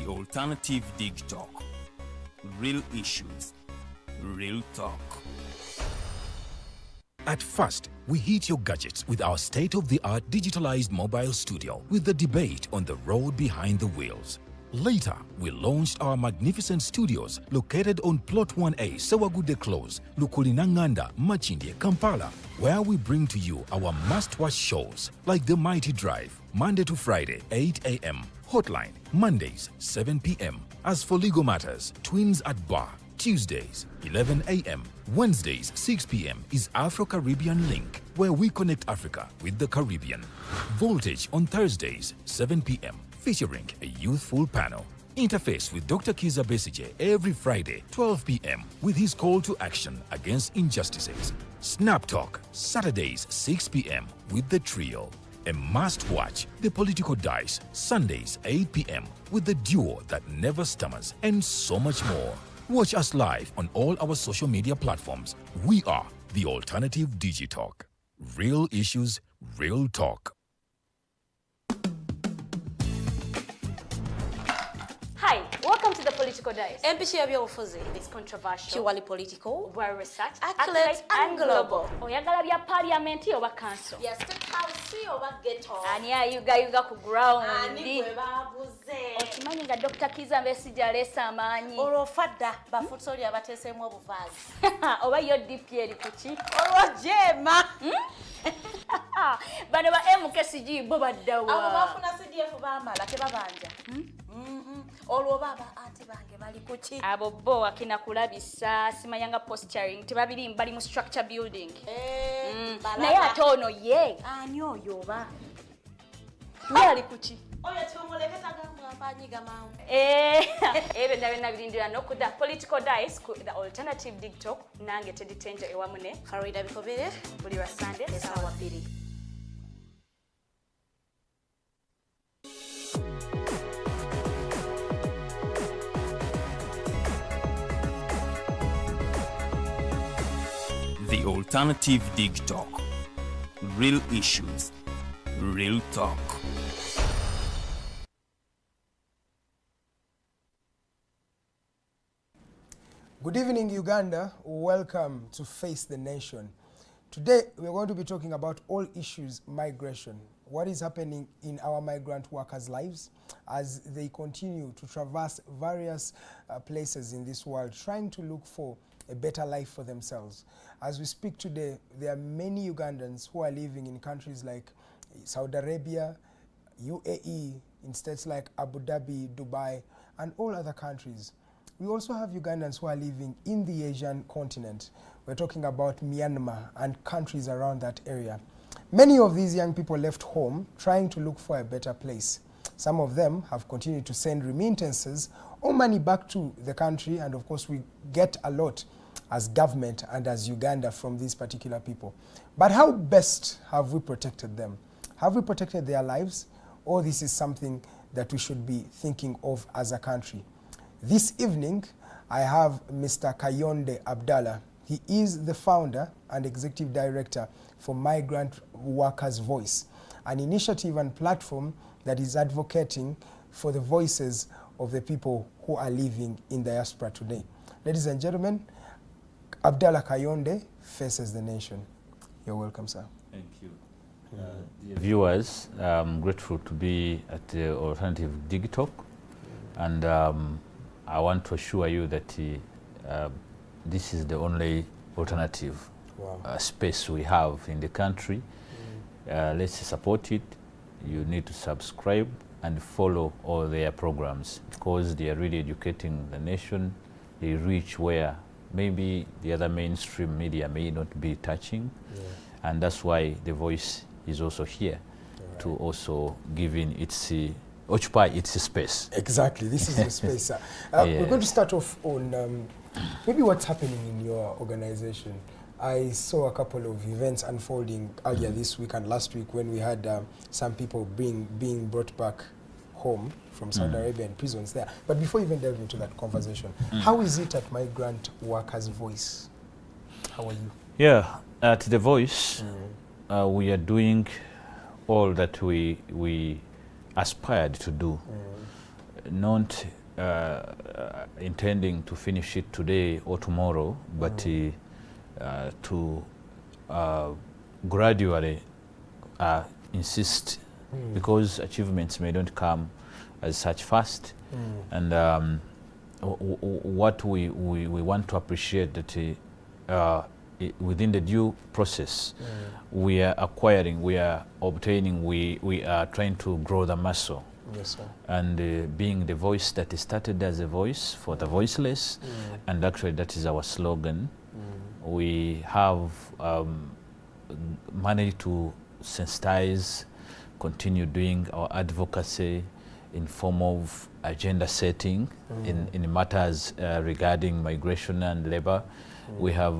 The Alternative Dig Talk. Real issues, real talk. At first, we hit your gadgets with our state-of-the-art digitalized mobile studio with the debate on the road behind the wheels. Later, we launched our magnificent studios located on Plot 1A, Sewagude Close, Lukulinanganda, Machinde, Kampala, where we bring to you our must-watch shows like The Mighty Drive, Monday to Friday, 8 a.m., Hotline, Mondays, 7 p.m. As for legal matters, Twins at Bar, Tuesdays, 11 a.m. Wednesdays, 6 p.m. is Afro-Caribbean Link, where we connect Africa with the Caribbean. Voltage on Thursdays, 7 p.m., featuring a youthful panel. Interface with Dr. Kiza Besije every Friday, 12 p.m. with his call to action against injustices. Snap Talk, Saturdays, 6 p.m. with the trio. A must-watch, The Political Dice, Sundays, 8 p.m. with the duo that never stammers, and so much more. Watch us live on all our social media platforms. We are The Alternative Digitalk. Real issues, real talk. Hi, welcome to The Political Dice. It's controversial, purely political, well researched, accurate and global. Oyagala bya parliament oba council. Yes, State House oba ghetto. Ani ayuga ku ground. Ani gwe babuze. Okimanyi nga Dr. Kiza Besije aleesa amaanyi. Olwo fadda bafutoli abateeseemu obuvaazi. Oba yo DP eri kuki? Olwo jeema. Bano ba MKCG bo baddawa. Abo bafuna CDF baamala tebabanja. Olwo baba anti bange bali kuki? Abo bo akina kulabisa simanyanga posturing tebabiri mbali mu structure building. Naye ate ono ye. Ani oyo oba? Ye ali kuki? Oyo tumuleketa gamwanyiga mawu. Ebe nabirindira no ku The Political Dice ku The Alternative Digitalk nange teditenje ewamune. Farida bikobere Buli wa Sunday esawa 2. The Alternative Dig Talk. Real issues, real talk. Good evening, Uganda. Welcome to Face the Nation. Today, we're going to be talking about all issues migration. What is happening in our migrant workers' lives as they continue to traverse various places in this world, trying to look for a better life for themselves. As we speak today, there are many Ugandans who are living in countries like Saudi Arabia, UAE, in states like Abu Dhabi, Dubai, and all other countries. We also have Ugandans who are living in the Asian continent. We're talking about Myanmar and countries around that area. Many of these young people left home trying to look for a better place. Some of them have continued to send remittances or money back to the country, and of course we get a lot as government and as Uganda from these particular people. But how best have we protected them? Have we protected their lives, or this is something that we should be thinking of as a country? This evening, I have Mr. Kayonde Abdallah. He is the founder and executive director for Migrant Workers Voice, an initiative and platform that is advocating for the voices of the people who are living in diaspora today. Ladies and gentlemen, Abdallah Kayonde faces the nation. You're welcome, sir. Thank you. Dear viewers, I'm grateful to be at the Alternative Digitalk, and I want to assure you that this is the only alternative space we have in the country. Let's support it. You need to subscribe and follow all their programs, because they are really educating the nation. They reach where maybe the other mainstream media may not be touching, and that's why the Voice is also here to also give in its occupy its space. Exactly, this is the space, sir. We're going to start off on maybe what's happening in your organization. I saw a couple of events unfolding earlier this week and last week when we had some people being brought back home from Saudi Arabia and prisons there. But before we even delve into that conversation, how is it at Migrant Workers Voice? How are you? Yeah, at The Voice, we are doing all that we aspired to do. Not intending to finish it today or tomorrow, but to gradually insist, because achievements may not come as such fast, and what we want to appreciate that within the due process, we are acquiring, we are obtaining, we are trying to grow the muscle. Yes, sir. And being the voice that is started as a voice for the voiceless, and actually that is our slogan. We have managed to sensitize, continue doing our advocacy in form of agenda setting in matters regarding migration and labor. We have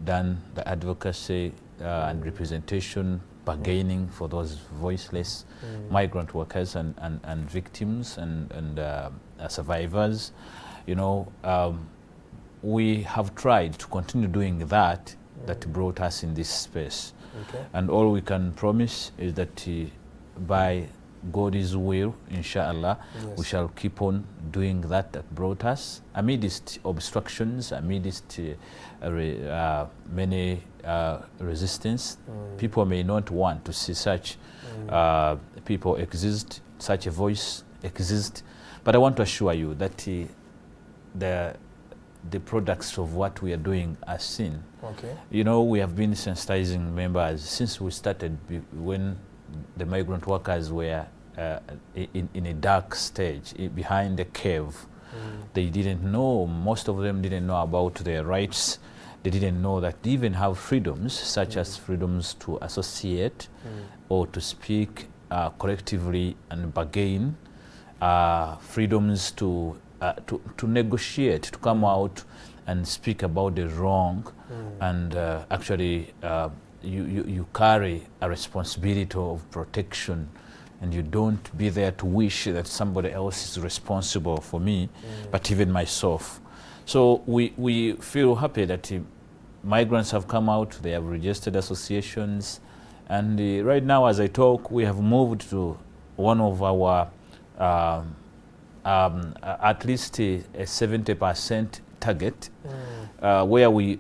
done the advocacy and representation, bargaining for those voiceless migrant workers and victims and survivors. You know, we have tried to continue doing that brought us in this space. Okay. And all we can promise is that by God's will, inshallah, we shall keep on doing that brought us amidst obstructions, amidst many resistance. People may not want to see such people exist, such a voice exist, but I want to assure you that the products of what we are doing are seen. Okay. You know, we have been sensitizing members since we started when the migrant workers were in a dark stage, behind a cave. They didn't know, most of them didn't know about their rights. They didn't know that they even have freedoms, such as freedoms to associate or to speak collectively and bargain, freedoms to negotiate, to come out and speak about the wrong, and actually you carry a responsibility of protection, and you don't be there to wish that somebody else is responsible for me, but even myself. So we feel happy that migrants have come out, they have registered associations, and right now as I talk, we have moved to one of our at least a 70% target, where we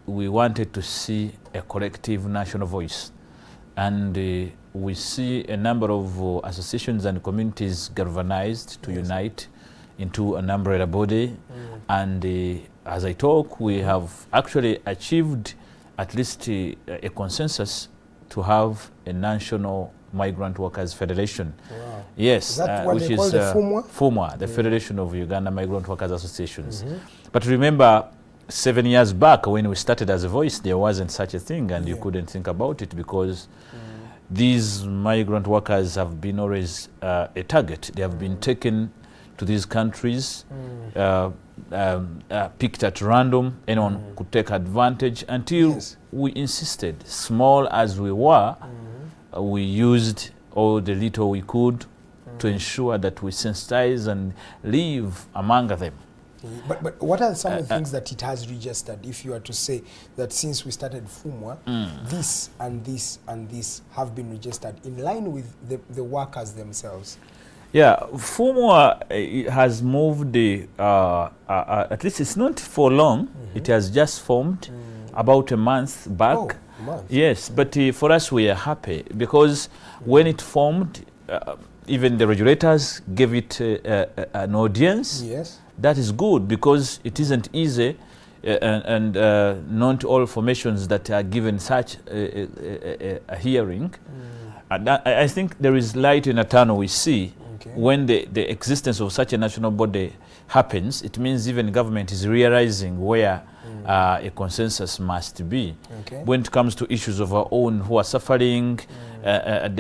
wanted to see a collective national voice. And we see a number of associations and communities galvanized to unite into an umbrella body. And as I talk, we have actually achieved at least a consensus to have a national Migrant Workers Federation. Wow. Yes, Is that what which they is call the FUMWA? FUMWA, the Federation of Uganda Migrant Workers Associations. But remember, 7 years back when we started as a voice, there wasn't such a thing, and you couldn't think about it because these migrant workers have been always a target. They have been taken to these countries, picked at random. Anyone could take advantage until we insisted, small as we were, we used all the little we could to ensure that we sensitize and live among them. But what are some of the things that it has registered, if you were to say that since we started FUMWA, this and this and this have been registered in line with the workers themselves? Yeah, FUMWA has moved, at least it's not for long, it has just formed about a month back. Oh, a month. Yes, but for us we are happy because when it formed, even the regulators gave it an audience. Yes. That is good because it isn't easy, and not all formations that are given such a hearing. And I think there is light in a tunnel we see when the existence of such a national body happens. It means even government is realizing where a consensus must be. When it comes to issues of our own who are suffering, that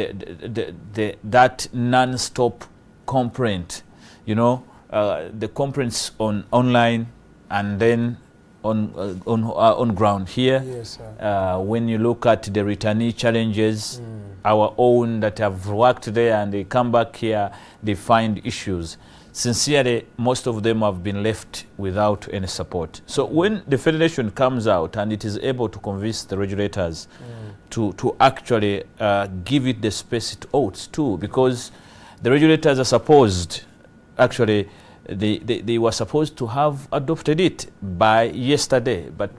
non-stop complaint, you know, the complaints online and then on ground here. Yes, sir. When you look at the returnee challenges, our own that have worked there and they come back here, they find issues. Sincerely, most of them have been left without any support. So when the Federation comes out and it is able to convince the regulators to actually give it the space it ought to, because the regulators are supposed actually they were supposed to have adopted it by yesterday, but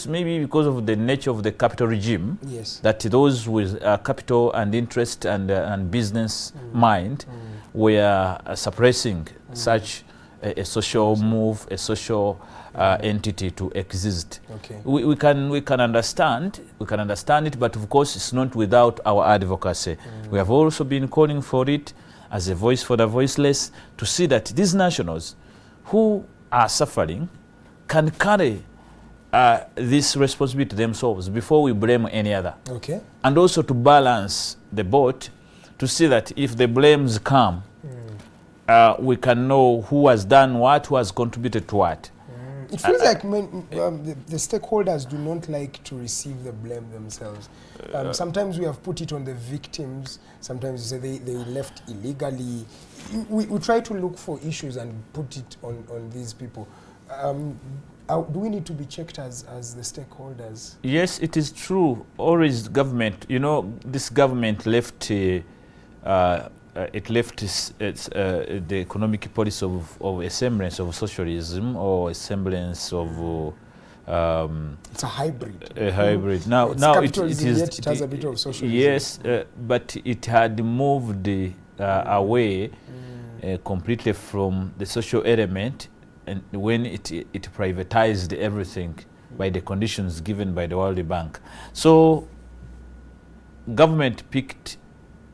maybe because of the nature of the capital regime, yes, that those with capital and interest and business mind were suppressing such a social move, a social entity to exist. Okay. We can understand it, but of course it's not without our advocacy. We have also been calling for it as a voice for the voiceless, to see that these nationals who are suffering can carry this responsibility themselves before we blame any other. Okay. And also to balance the boat, to see that if the blames come, we can know who has done what, who has contributed to what. It feels like the stakeholders do not like to receive the blame themselves. Sometimes we have put it on the victims. Sometimes we say they left illegally. We try to look for issues and put it on these people. Do we need to be checked as the stakeholders? Yes, it is true. Always government, you know, this government left the economic policy of a semblance of socialism, or a semblance of it's a hybrid. A hybrid. Now it has a bit of socialism. Yes, but it had moved away completely from the social element, and when it privatized everything by the conditions given by the World Bank. So government picked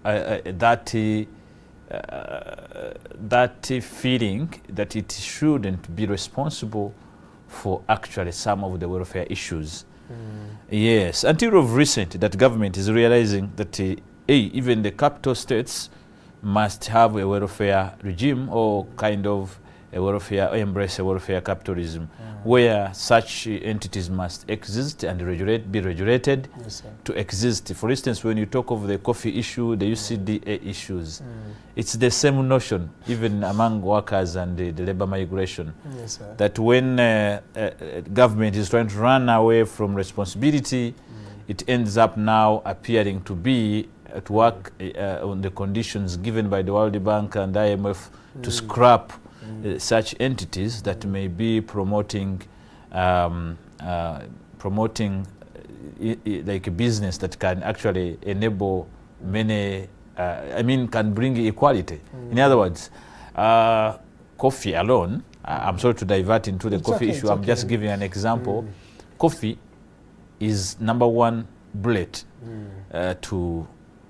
that feeling that it shouldn't be responsible for actually some of the welfare issues. Yes, until of recent, that government is realizing that even the capital states must have a welfare regime, or kind of a welfare, embrace a welfare capitalism, where such entities must exist and be regulated to exist. For instance, when you talk of the coffee issue, the UCDA issues, it's the same notion, even among workers and the labor migration, that when government is trying to run away from responsibility, it ends up now appearing to be at work on the conditions given by the World Bank and IMF to scrap such entities that may be promoting like a business that can actually enable many, can bring equality. In other words, coffee alone, I'm sorry to divert into the coffee issue, I'm just giving an example. Coffee is #1 bullet to,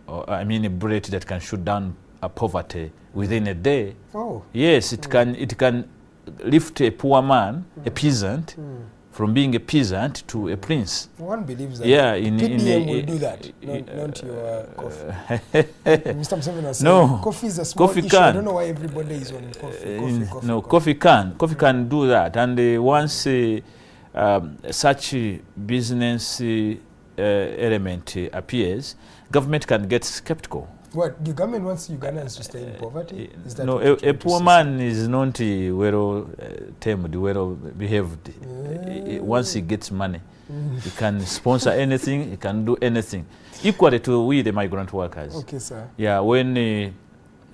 a bullet that can shoot down poverty within a day. Yes, it can lift a poor man, a peasant, from being a peasant to a prince. One believes that. Yeah, PDM will do that, not your coffee. Mr. Museveni was saying coffee is a small issue. I don't know why everybody is on coffee. Coffee can do that. And once such business element appears, government can get skeptical. What, the government wants Ugandans to stay in poverty? Is that a poor man is not well tamed, well behaved. Once he gets money, he can sponsor anything, he can do anything. Equally to we, the migrant workers. Okay, sir. Yeah, when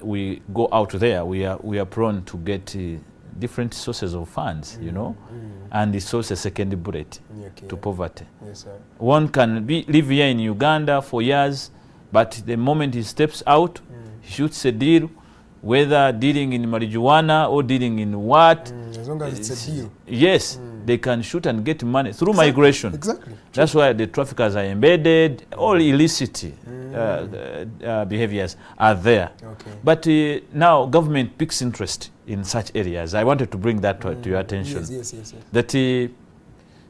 we go out there, we are prone to get different sources of funds, you know, and it's also a second bullet to poverty. Yes, sir. One can live here in Uganda for years, but the moment he steps out, he shoots a deal, whether dealing in marijuana or dealing in what. As long as it's a deal. Yes, they can shoot and get money through migration. Exactly. That's why the traffickers are embedded, all illicit behaviors are there. Okay. But now government picks interest in such areas. I wanted to bring that to your attention. Yes. That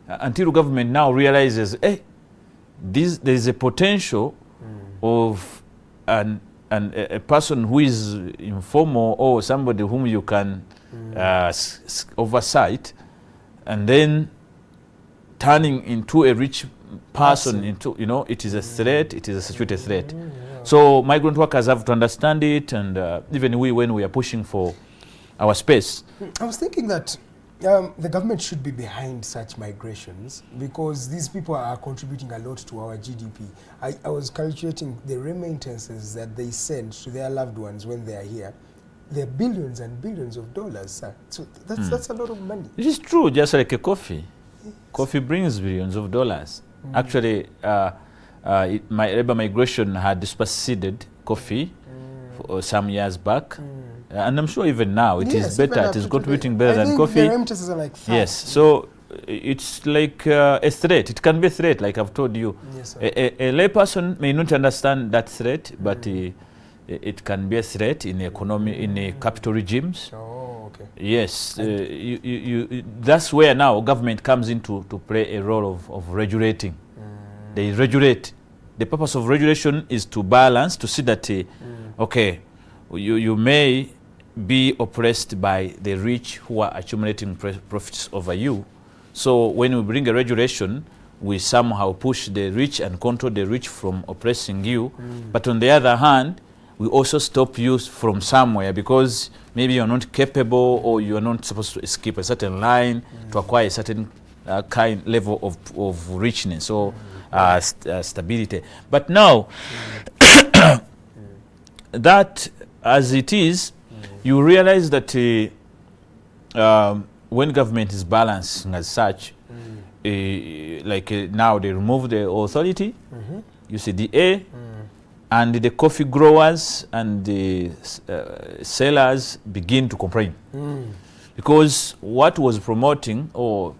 until government now realizes, there is a potential of a person who is informal, or somebody whom you can oversight, and then turning into a rich person into, you know, it is a threat, it is a security threat. So migrant workers have to understand it, and even when we are pushing for our space. I was thinking that the government should be behind such migrations, because these people are contributing a lot to our GDP. I was calculating the remittances that they send to their loved ones when they are here. They're billions and billions of dollars, sir. So that's a lot of money. It is true, just like a coffee. Coffee brings billions of dollars. Actually, my labor migration had superseded coffee some years back. And I'm sure even now it is better, it is contributing better than coffee. The remittances are like 5. Yes, so it's like a threat. It can be a threat, like I've told you. Yes, A layperson may not understand that threat, but it can be a threat in economy, in capital regimes. Oh, okay. Yes, that's where now government comes in to play a role of regulating. They regulate. The purpose of regulation is to balance, to see that, okay, you may be oppressed by the rich who are accumulating profits over you. So when we bring a regulation, we somehow push the rich and control the rich from oppressing you. But on the other hand, we also stop you from somewhere because maybe you're not capable or you're not supposed to escape a certain line to acquire a certain level of richness or stability. But now, that as it is, you realize that when government is balancing as such, now they remove the authority, you see the A, and the coffee growers and the sellers begin to complain. Because what was promoting or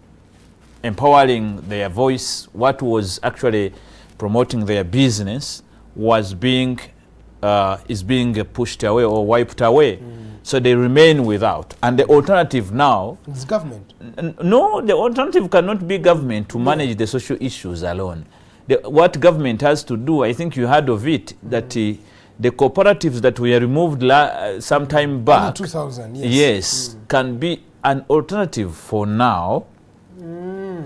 empowering their voice, what was actually promoting their business was being pushed away or wiped away. So they remain without. And the alternative now... It's government. No, the alternative cannot be government to manage the social issues alone. What government has to do, I think you heard of it, that the cooperatives that were removed some time back... In 2000, yes. Yes, can be an alternative for now.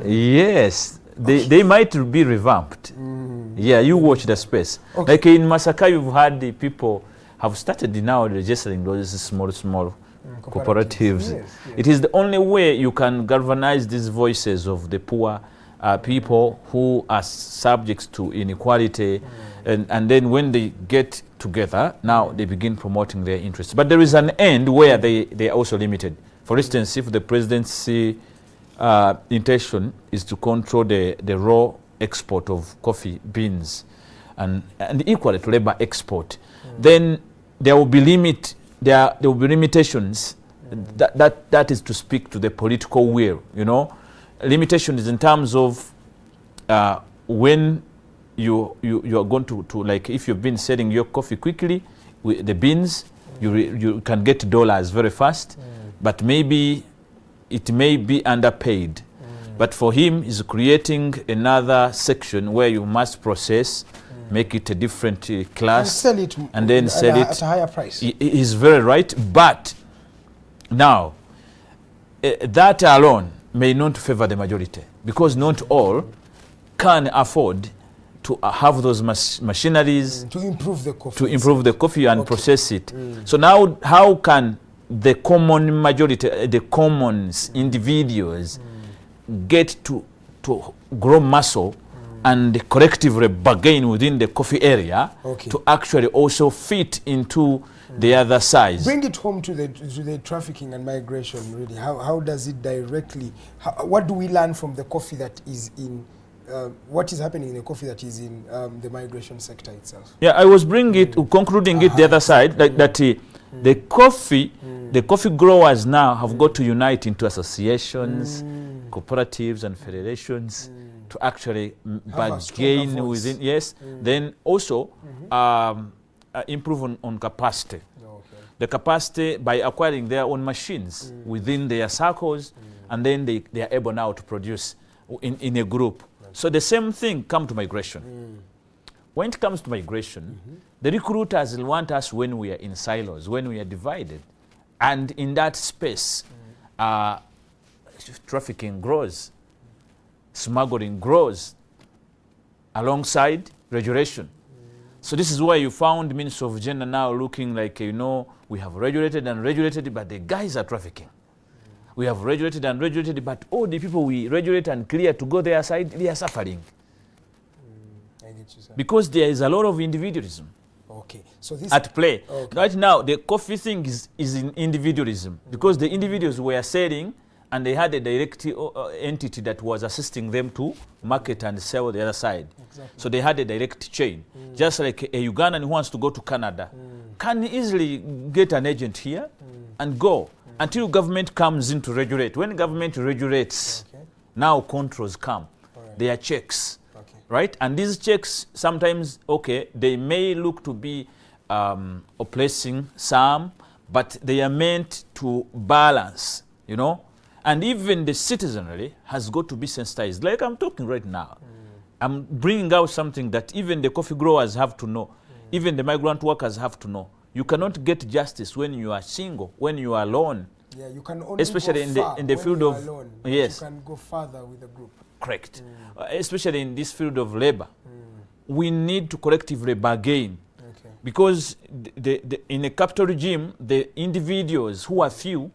Yes, they might be revamped. Yeah, you watch the space. Okay. Like in Masaka, you've had the people have started now registering those small cooperatives. Yes. It is the only way you can galvanize these voices of the poor people who are subject to inequality. And then when they get together, now they begin promoting their interests. But there is an end where they are also limited. For instance, if the presidency intention is to control the raw export of coffee beans and equally to labor export, then there will be limitations. That is to speak to the political will, you know. Limitations in terms of when you are going to like, if you've been selling your coffee quickly with the beans, you can get dollars very fast, but maybe it may be underpaid. But for him, he's creating another section where you must process, make it a different class, and then sell it at a higher price. He's very right. But now, that alone may not favor the majority, because not all can afford to have those machineries to improve the coffee, and process it. So now, how can the common majority, the commons, individuals, get to grow muscle and collectively bargain within the coffee area to actually also fit into the other side? Bring it home to the trafficking and migration, really. How does it directly, what do we learn from the coffee that is in, what is happening in the coffee that is in the migration sector itself? Yeah, I was concluding it the other side, like that the coffee growers now have got to unite into associations, cooperatives and federations to actually bargain within, then also improve on capacity. The capacity by acquiring their own machines within their circles, and then they are able now to produce in a group. So the same thing comes to migration. When it comes to migration, the recruiters want us when we are in silos, when we are divided. And in that space, trafficking grows, smuggling grows, alongside regulation. So this is why you found Minister of Gender now looking like, you know, we have regulated and regulated, but the guys are trafficking. We have regulated and regulated, but all the people we regulate and clear to go their side, they are suffering. Because there is a lot of individualism. Okay, so this at play. Okay. Right now, the coffee thing is in individualism because the individuals were selling and they had a direct entity that was assisting them to market and sell the other side. Exactly. So they had a direct chain. Just like a Ugandan who wants to go to Canada can easily get an agent here and go until government comes in to regulate. When government regulates, now controls come. There are checks. Right? And these checks sometimes, they may look to be oppressing some, but they are meant to balance, you know? And even the citizenry has got to be sensitized. Like I'm talking right now. I'm bringing out something that even the coffee growers have to know. Even the migrant workers have to know. You cannot get justice when you are single, when you are alone. Yeah, you can only especially go in the field of alone, yes. You can go further with a group. Correct. Especially in this field of labor. We need to collectively bargain. Because in a capital regime, the individuals who are few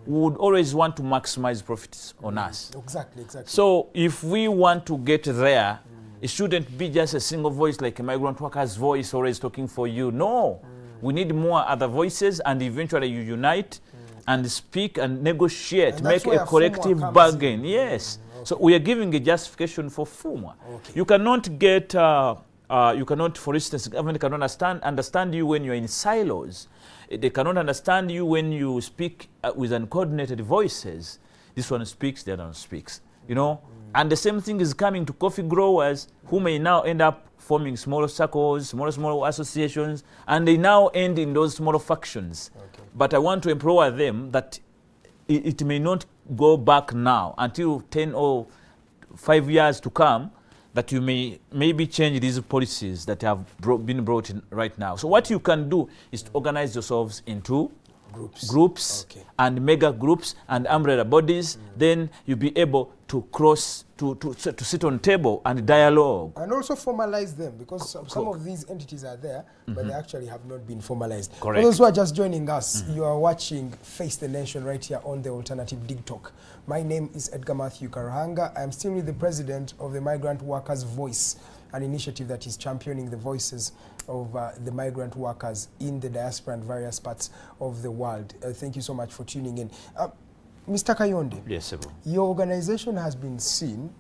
would always want to maximize profits on us. Exactly. So if we want to get there, it shouldn't be just a single voice like a migrant workers voice always talking for you. No, we need more other voices, and eventually you unite and speak and negotiate, and make a collective bargain. Yes. So we are giving a justification for FUMA. You cannot get, for instance, government cannot understand you when you're in silos. They cannot understand you when you speak with uncoordinated voices. This one speaks, the other one speaks. You know? And the same thing is coming to coffee growers who may now end up forming smaller circles, smaller associations, and they now end in those smaller factions. But I want to empower them that it may not go back now until 10 or 5 years to come, that you may maybe change these policies that have been brought in right now. So what you can do is to organize yourselves into groups and mega groups and umbrella bodies. Then you'll be able to to sit on table and dialogue. And also formalize them, because some of these entities are there, but they actually have not been formalized. Correct. For those who are just joining us, you are watching Face the Nation right here on the Alternative Dig Talk. My name is Edgar Mathew Karuhanga. I'm still with the president of the Migrant Workers Voice, an initiative that is championing the voices of the migrant workers in the diaspora and various parts of the world. Thank you so much for tuning in. Mr. Kayonde, yes, sir. Your organization has been seen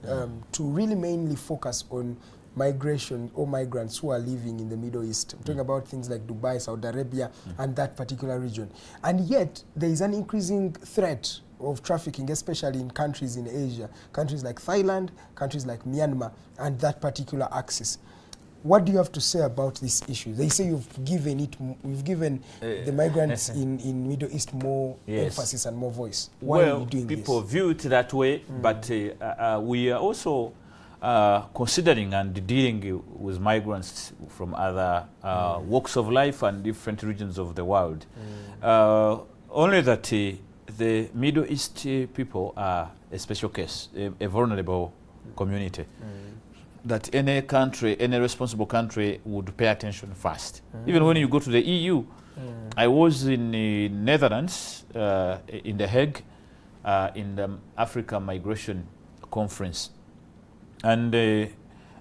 to really mainly focus on migration or migrants who are living in the Middle East. I'm talking about things like Dubai, Saudi Arabia, and that particular region. And yet, there is an increasing threat of trafficking, especially in countries in Asia, countries like Thailand, countries like Myanmar, and that particular axis. What do you have to say about this issue? They say you've given the migrants in Middle East more emphasis and more voice. Why are you doing this? People view it that way, but we are also considering and dealing with migrants from other walks of life and different regions of the world. Only that the Middle East people are a special case, a vulnerable community. That any country, any responsible country would pay attention first. Even when you go to the EU, I was in the Netherlands, in The Hague, in the Africa Migration Conference. And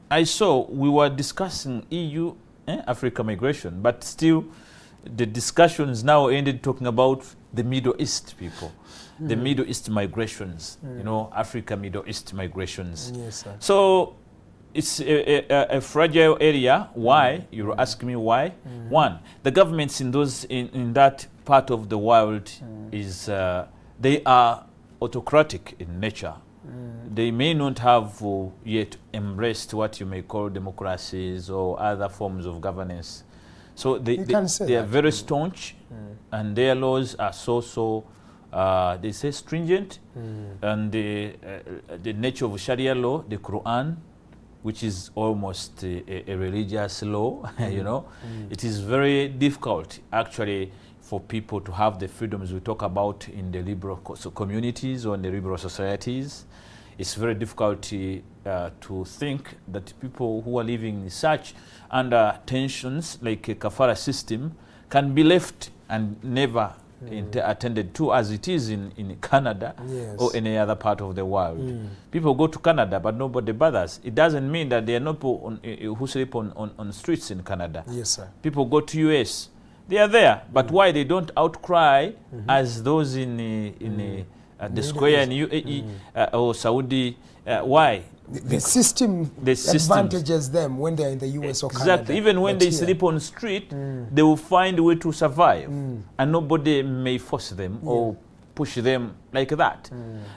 I saw we were discussing EU, Africa migration, but still the discussions now ended talking about the Middle East people, the Middle East migrations, you know, Africa, Middle East migrations. Yes, sir. So it's a fragile area. Why? You ask me why? One, the governments in that part of the world is they are autocratic in nature. They may not have yet embraced what you may call democracies or other forms of governance. So they are very staunch, and their laws are they say stringent, and the nature of Sharia law, the Quran, which is almost a religious law, you know, it is very difficult actually for people to have the freedoms we talk about in the liberal communities or in the liberal societies. It's very difficult to think that people who are living in such under tensions like a kafara system can be left and never attended to as it is in Canada or any other part of the world. People go to Canada, but nobody bothers. It doesn't mean that there are no people who sleep on streets in Canada. Yes, sir. People go to US. They are there, but why they don't outcry as those in the square in UAE or Saudi? Why? The system advantages them when they're in the US or Canada. Exactly. Even when they sleep on the street, they will find a way to survive. And nobody may force them or push them like that.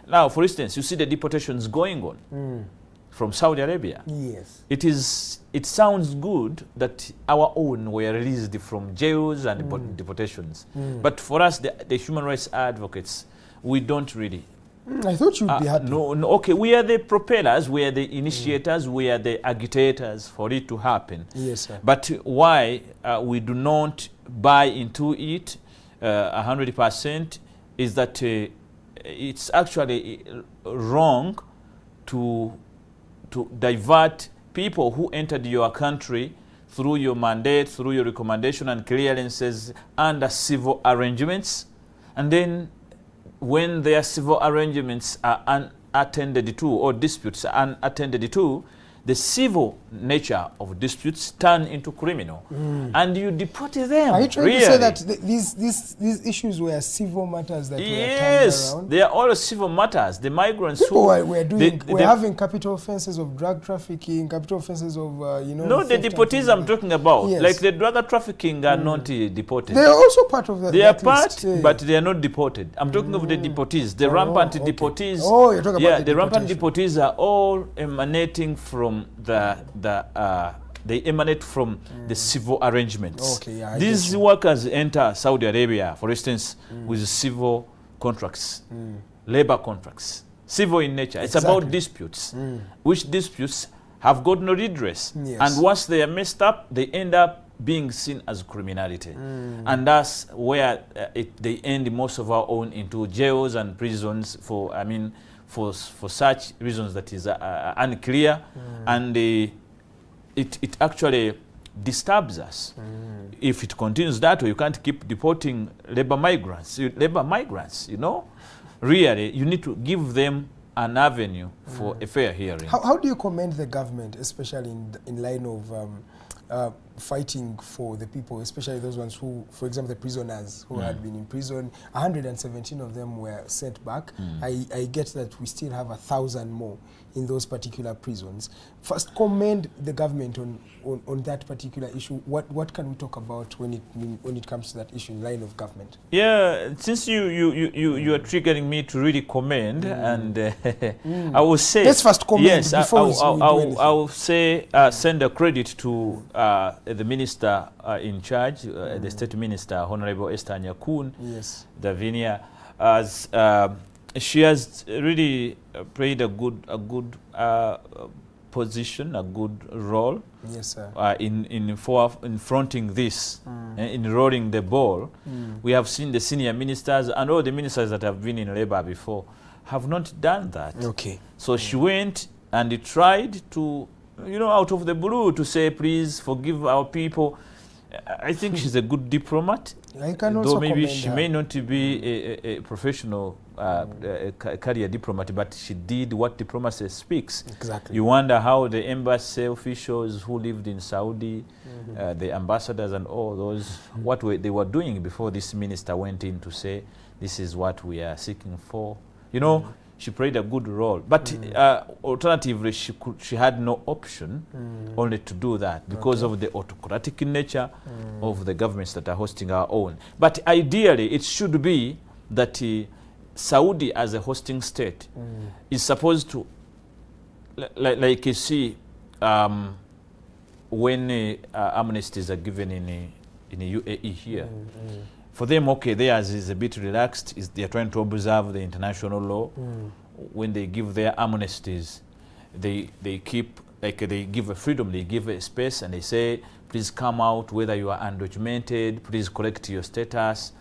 Now, for instance, you see the deportations going on from Saudi Arabia. Yes. It sounds good that our own were released from jails and deportations. But for us, the human rights advocates, we don't really. I thought you'd be happy. No, okay, we are the propellers, we are the initiators, we are the agitators for it to happen. Yes, sir. But why we do not buy into it 100% is that it's actually wrong to divert people who entered your country through your mandate, through your recommendation and clearances under civil arrangements, and then when their civil arrangements are unattended to or disputes are unattended to, the civil nature of disputes turn into criminal, and you deport them. Are you trying to say that these issues were civil matters that were turned around? They are all civil matters. The migrants people were having capital offences of drug trafficking, capital offences of No, the deportees I'm talking about, like the drug trafficking, are not deported. They are also part of that. They are part, but they are not deported. I'm talking of the deportees, the rampant deportees. Oh, you're talking about the rampant deportees are all emanating from they emanate from the civil arrangements. Okay, these workers enter Saudi Arabia, for instance, with civil contracts, labor contracts, civil in nature. It's about disputes, which disputes have got no redress. And once they are messed up, they end up being seen as criminality. And that's where they end most of our own into jails and prisons for such reasons that is unclear, and it actually disturbs us. If it continues that way, you can't keep deporting labor migrants, you know. Really, you need to give them an avenue for a fair hearing. How do you commend the government, especially in line of fighting for the people, especially those ones who, for example, the prisoners who had been in prison? 117 of them were sent back. I get that we still have 1,000 more in those particular prisons. First, commend the government on that particular issue. What can we talk about when it comes to that issue in line of government? Yeah, since you are triggering me to really commend, and I will say, let's first commend. Yes, before I will say send a credit to the minister in charge, the state minister, Honorable Esther Nyakun, Davinia, as she has really played a good position, a good role. Yes, sir. In fronting this, in rolling the ball. We have seen the senior ministers and all the ministers that have been in labor before have not done that. Okay. So she went and tried to, out of the blue, to say, please forgive our people. I think she's a good diplomat. I can also though maybe commend she her. may not be a professional career diplomat, but she did what diplomacy speaks. Exactly. You wonder how the embassy officials who lived in Saudi, the ambassadors and all those, what they were doing before this minister went in to say, this is what we are seeking for. She played a good role. But alternatively, she had no option only to do that because of the autocratic nature of the governments that are hosting our own. But ideally, it should be that Saudi, as a hosting state, is supposed to, like you see, when amnesties are given in the UAE here, for them, okay, theirs is a bit relaxed. They are trying to observe the international law. When they give their amnesties, they keep, they give a freedom, they give a space, and they say, please come out whether you are undocumented, please correct your status,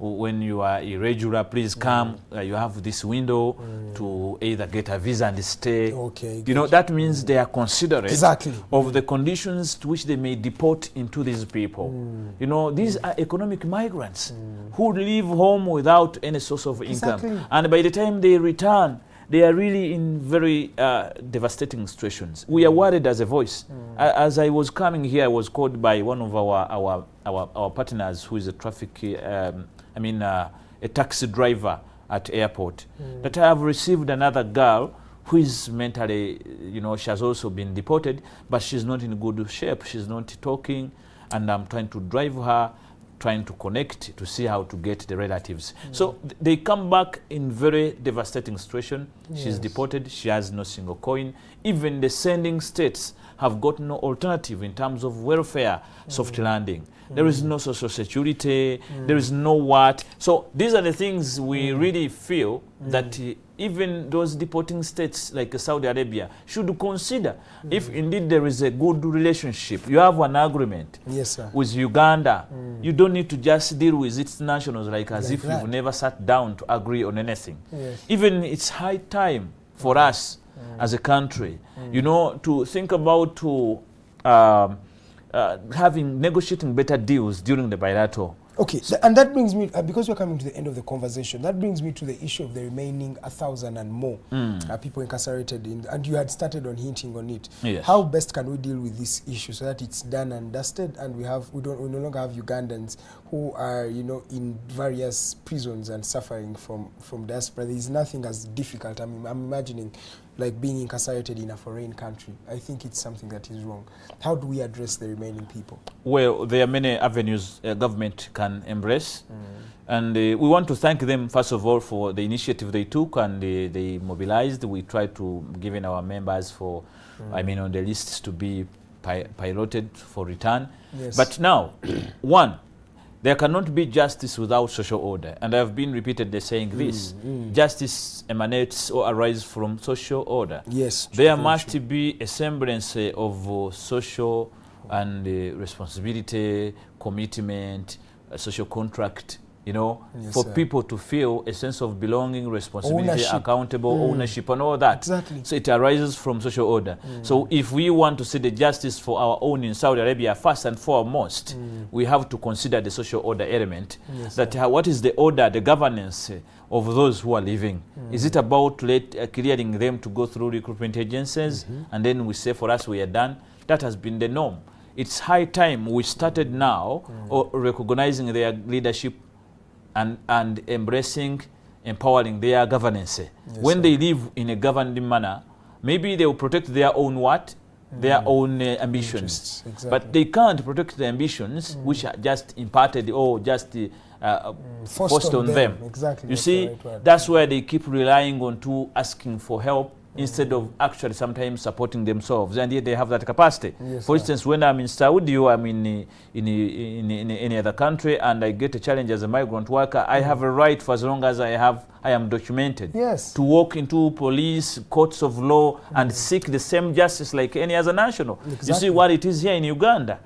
when you are irregular, please come. You have this window to either get a visa and stay. Okay, you know, that means they are considerate exactly of the conditions to which they may deport into these people. You know, these are economic migrants who leave home without any source of income. And by the time they return, they are really in very devastating situations. We are worried as a voice. As I was coming here, I was called by one of our partners who is a traffic, a taxi driver at airport, that I have received another girl who is mentally, you know, she has also been deported, but she's not in good shape. She's not talking, and I'm trying to drive her, trying to connect to see how to get the relatives. So they come back in very devastating situation. She's deported, she has no single coin. Even the sending states have got no alternative in terms of welfare, soft landing. There is no social security, there is no what. So these are the things we really feel that even those deporting states like Saudi Arabia should consider. If indeed there is a good relationship, you have an agreement with Uganda, you don't need to just deal with its nationals like as if you've never sat down to agree on anything. Even it's high time for us as a country, you know, to think about negotiating better deals during the bilateral. Okay, and that brings me, because we're coming to the end of the conversation, that brings me to the issue of the remaining 1,000 and more people incarcerated, and you had started on hinting on it. Yes. How best can we deal with this issue so that it's done and dusted, and we no longer have Ugandans who are, you know, in various prisons and suffering from diaspora? There is nothing as difficult. I'm imagining like being incarcerated in a foreign country. I think it's something that is wrong. How do we address the remaining people? Well, there are many avenues government can embrace. And we want to thank them, first of all, for the initiative they took and they mobilized. We tried to give in our members for, on the lists to be piloted for return. Yes. But now, one, there cannot be justice without social order. And I have been repeatedly saying this. Justice emanates or arises from social order. Yes. There must be a semblance of social and responsibility, commitment, social contract, you know, for people to feel a sense of belonging, responsibility, ownership, accountable, ownership and all that. Exactly. So it arises from social order. So if we want to see the justice for our own in Saudi Arabia, first and foremost, we have to consider the social order element. What is the order, the governance of those who are living? Is it about clearing them to go through recruitment agencies and then we say for us we are done? That has been the norm. It's high time we started now recognizing their leadership and embracing, empowering their governance. When they live in a governed manner, maybe they will protect their own what? Their own ambitions. But they can't protect the ambitions which are just imparted or just forced on them. Exactly. You see, that's where they keep relying on to asking for help instead of actually sometimes supporting themselves, and yet they have that capacity. For instance, when I'm in Saudi or I'm in any other country and I get a challenge as a migrant worker, I have a right, for as long as I am documented, to walk into police, courts of law and seek the same justice like any other national. You see what it is here in Uganda.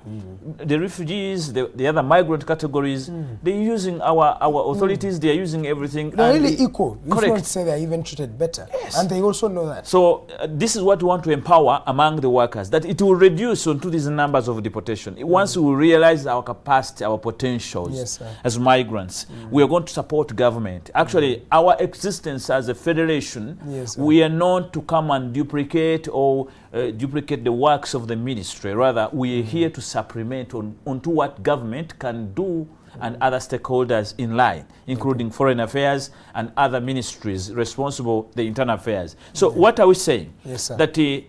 The refugees, the other migrant categories, they're using our authorities, they're using everything. They're really equal. You can't say they're even treated better. And they also know that. So this is what we want to empower among the workers, that it will reduce onto these numbers of deportation. Once we realize our capacity, our potentials as migrants, we are going to support government. Actually, our existence as a federation, we are not to come and duplicate or duplicate the works of the ministry. Rather, we are here to supplement onto what government can do and other stakeholders in line, including foreign affairs and other ministries responsible the internal affairs. So what are we saying? That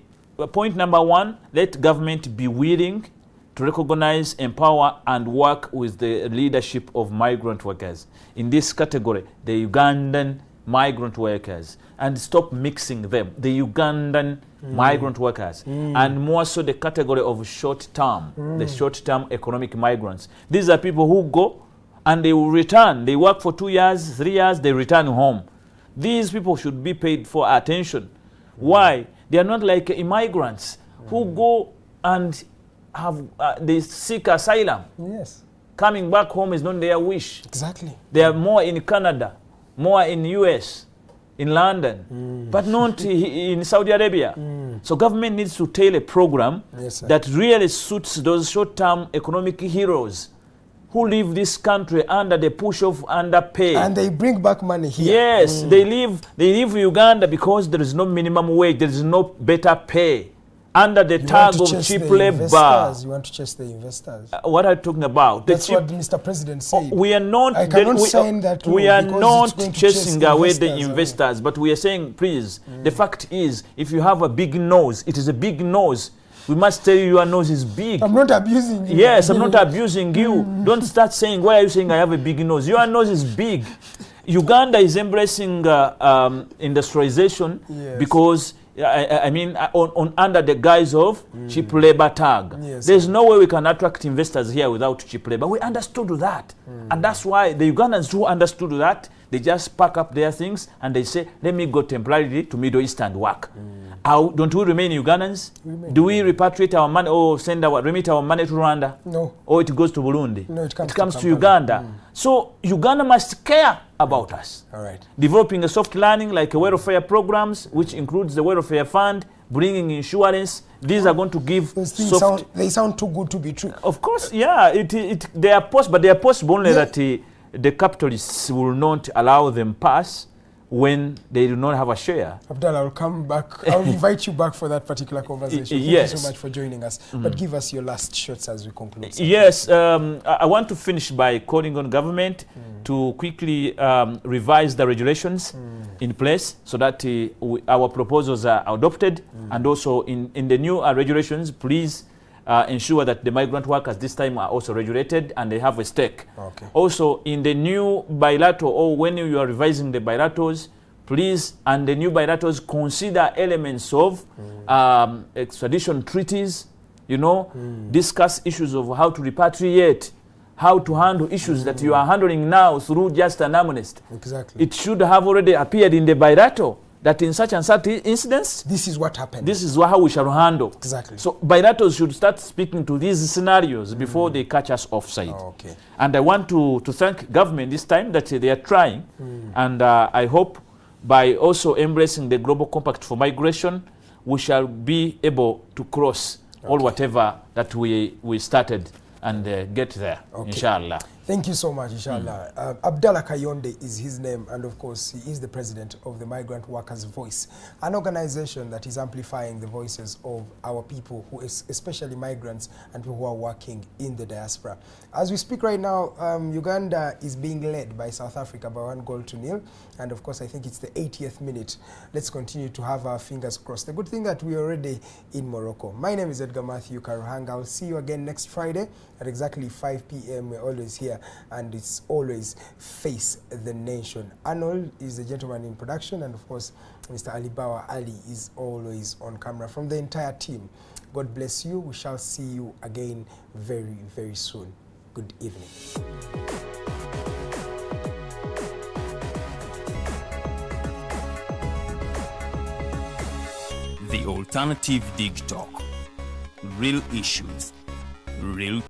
point number one, let government be willing to recognize, empower and work with the leadership of migrant workers. In this category, the Ugandan migrant workers, and stop mixing them, the Ugandan migrant workers, and more so the category of short-term, the short-term economic migrants. These are people who go and they will return. They work for 2 years, 3 years, they return home. These people should be paid for attention. Why? They are not like immigrants who go and have they seek asylum. coming back home is not their wish. Exactly. They are more in Canada, more in US, in London, but not in Saudi Arabia. So government needs to tailor a program that really suits those short-term economic heroes who leave this country under the push of underpay. And they bring back money here. Yes, they leave Uganda because there is no minimum wage, there is no better pay. Under the tag of cheap labor. You want to chase the investors. What are you talking about? That's what Mr. President said. We are not. I cannot sign that we are not chasing away the investors, but we are saying, please. The fact is, if you have a big nose, it is a big nose. We must tell you your nose is big. I'm not abusing you. Yes, I'm not abusing you. Don't start saying, why are you saying I have a big nose? Your nose is big. Uganda is embracing industrialization because I mean, under the guise of cheap labor tag. There's no way we can attract investors here without cheap labor. We understood that. And that's why the Ugandans who understood that, they just pack up their things and they say, let me go temporarily to Middle East and work. Don't we remain Ugandans? Do we repatriate our money or remit our money to Rwanda? No. Or it goes to Burundi? No, it comes to Uganda. So Uganda must care about us. All right. Developing a soft landing like a welfare programs, which includes the welfare fund, bringing insurance. These are going to give they sound too good to be true. Of course, yeah. They are possible, but they are possible only that the capitalists will not allow them pass when they do not have a share. Abdallah, I'll come back. I'll invite you back for that particular conversation. Thank you so much for joining us. But give us your last shots as we conclude. Yes, I want to finish by calling on government to quickly revise the regulations in place so that our proposals are adopted. And also in the new regulations, please ensure that the migrant workers this time are also regulated and they have a stake. Okay. Also, in the new bilateral, or when you are revising the bilaterals, please, and the new bilaterals, consider elements of extradition treaties, discuss issues of how to repatriate, how to handle issues that you are handling now through just an amnesty. Exactly. It should have already appeared in the bilateral that in such and such incidents, this is what happened. This is how we shall handle. Exactly. So bilaterals should start speaking to these scenarios before they catch us offside. Okay. And I want to thank government this time that they are trying. And I hope by also embracing the Global Compact for Migration, we shall be able to cross all whatever that we started and get there, inshallah. Thank you so much, inshallah. Abdallah Kayonde is his name, and of course, he is the president of the Migrant Workers Voice, an organization that is amplifying the voices of our people, especially migrants and people who are working in the diaspora. As we speak right now, Uganda is being led by South Africa by 1-0, and of course, I think it's the 80th minute. Let's continue to have our fingers crossed. The good thing that we're already in Morocco. My name is Edgar Mathew Karuhanga. I'll see you again next Friday at exactly 5 p.m. We're always here, and it's always Face the Nation. Arnold is the gentleman in production, and of course, Mr. Alibawa Ali is always on camera. From the entire team, God bless you. We shall see you again very, very soon. Good evening. The Alternative Dig Talk. Real issues, real